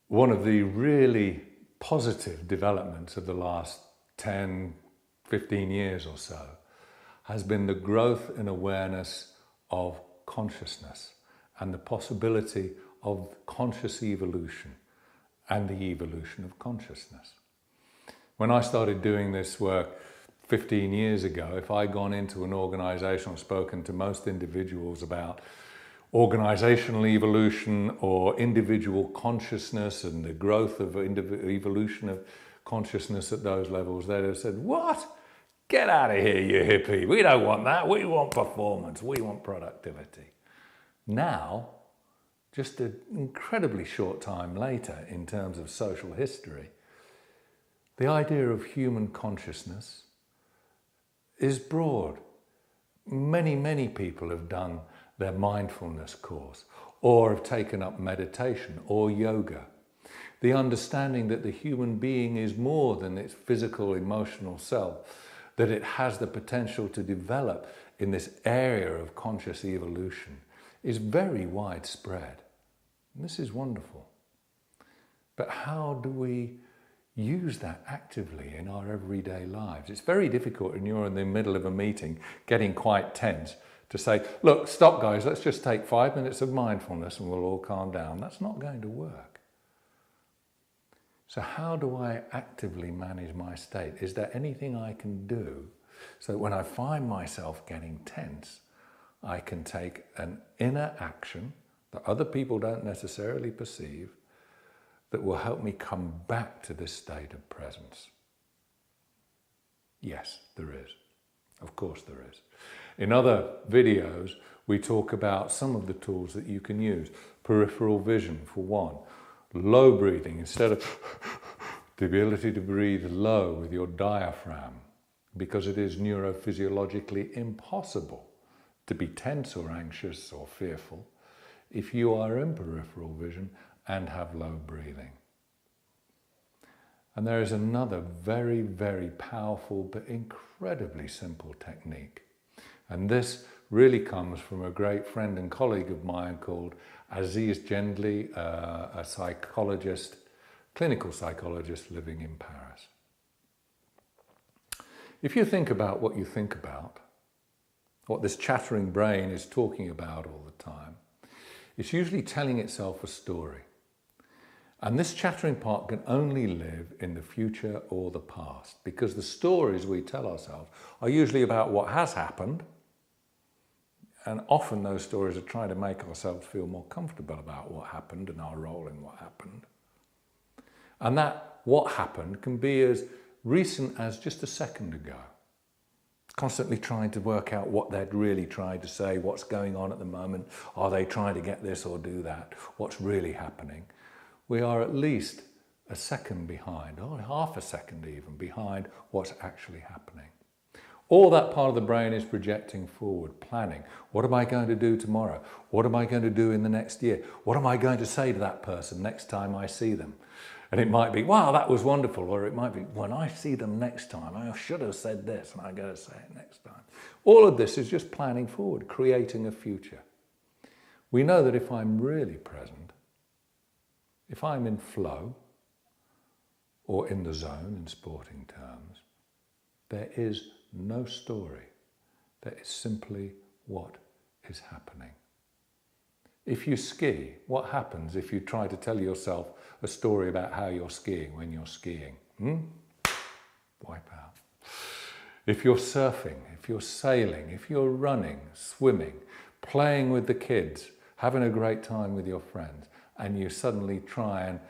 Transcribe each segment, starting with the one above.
One of the really positive developments of the last 10, 15 years or so has been the growth in awareness of consciousness and the possibility of conscious evolution and the evolution of consciousness. When I started doing this work 15 years ago, if I'd gone into an organization or spoken to most individuals about organizational evolution or individual consciousness and the growth of evolution of consciousness at those levels, they'd have said, "What? Get out of here, you hippie. We don't want that. We want performance. We want productivity." Now, just an incredibly short time later in terms of social history, the idea of human consciousness is broad. Many people have done their mindfulness course or have taken up meditation or yoga. The understanding that the human being is more than its physical, emotional self, that it has the potential to develop in this area of conscious evolution is very widespread. And this is wonderful. But how do we use that actively in our everyday lives? It's very difficult when you're in the middle of a meeting getting quite tense to say, "Look, stop guys, let's just take 5 minutes of mindfulness and we'll all calm down." That's not going to work. So how do I actively manage my state? Is there anything I can do so that when I find myself getting tense, I can take an inner action that other people don't necessarily perceive that will help me come back to this state of presence? Yes, there is. Of course there is. In other videos, we talk about some of the tools that you can use. Peripheral vision, for one. Low breathing, instead of the ability to breathe low with your diaphragm, because it is neurophysiologically impossible to be tense or anxious or fearful if you are in peripheral vision and have low breathing. And there is another very powerful but incredibly simple technique. And this really comes from a great friend and colleague of mine called Aziz Gendli, a psychologist, clinical psychologist living in Paris. If you think about what you think about, what this chattering brain is talking about all the time, it's usually telling itself a story. And this chattering part can only live in the future or the past, because the stories we tell ourselves are usually about what has happened, and often those stories are trying to make ourselves feel more comfortable about what happened and our role in what happened. And that what happened can be as recent as just a second ago. Constantly trying to work out what they'd really tried to say, what's going on at the moment, are they trying to get this or do that, what's really happening. We are at least a second behind, or half a second even, behind what's actually happening. All that part of the brain is projecting forward, planning. What am I going to do tomorrow? What am I going to do in the next year? What am I going to say to that person next time I see them? And it might be, wow, that was wonderful. Or it might be, when I see them next time, I should have said this and I'm going to say it next time. All of this is just planning forward, creating a future. We know that if I'm really present, if I'm in flow or in the zone in sporting terms, there is no story. There is simply what is happening. If you ski, what happens if you try to tell yourself a story about how you're skiing when you're skiing? Wipe out. If you're surfing, if you're sailing, if you're running, swimming, playing with the kids, having a great time with your friends, and you suddenly try and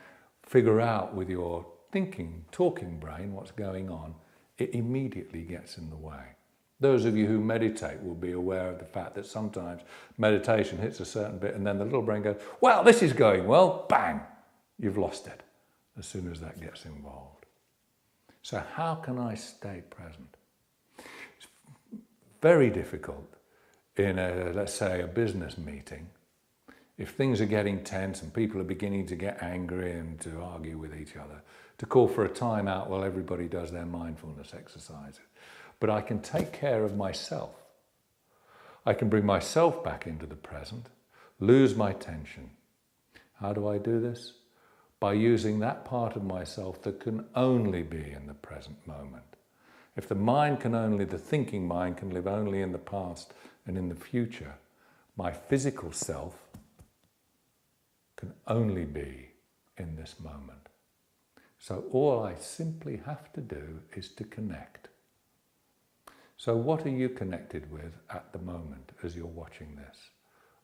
figure out with your thinking, talking brain what's going on, it immediately gets in the way. Those of you who meditate will be aware of the fact that sometimes meditation hits a certain bit and then the little brain goes, well, this is going well, bang, you've lost it as soon as that gets involved. So how can I stay present? It's very difficult in let's say, a business meeting. If things are getting tense and people are beginning to get angry and to argue with each other, to call for a timeout while everybody does their mindfulness exercises. But I can take care of myself. I can bring myself back into the present, lose my tension. How do I do this? by using that part of myself that can only be in the present moment. If the mind can only, the thinking mind can live only in the past and in the future, my physical self can only be in this moment. So all I simply have to do is to connect. So what are you connected with at the moment as you're watching this?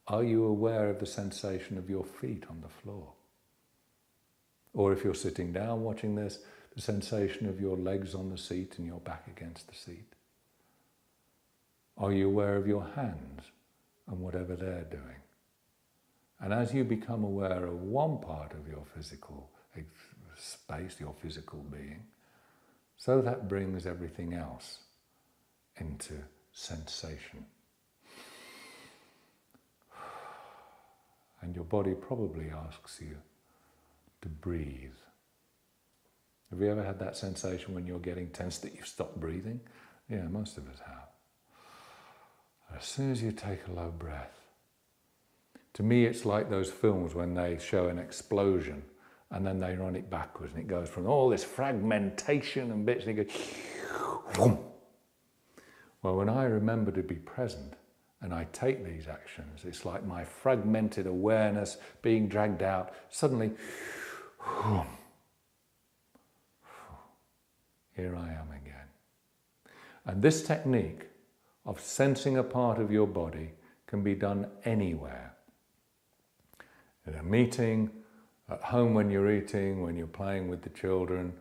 Are you aware of the sensation of your feet on the floor? Or if you're sitting down watching this, the sensation of your legs on the seat and your back against the seat? Are you aware of your hands and whatever they're doing? And as you become aware of one part of your physical space, your physical being, so that brings everything else into sensation. And your body probably asks you to breathe. Have you ever had that sensation when you're getting tense that you've stopped breathing? Yeah, most of us have. As soon as you take a low breath, to me it's like those films when they show an explosion and then they run it backwards and it goes from all this fragmentation and bits and it goes whoom. Well, when I remember to be present and I take these actions, it's like my fragmented awareness being dragged out, suddenly whoom, here I am again. And this technique of sensing a part of your body can be done anywhere. In a meeting, at home when you're eating, when you're playing with the children,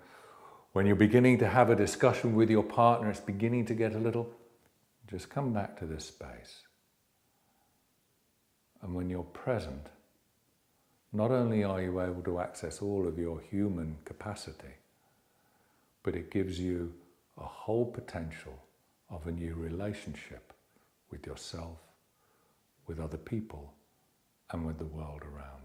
when you're beginning to have a discussion with your partner, it's beginning to get a little, just come back to this space. And when you're present, not only are you able to access all of your human capacity, but it gives you a whole potential of a new relationship with yourself, with other people, and with the world around.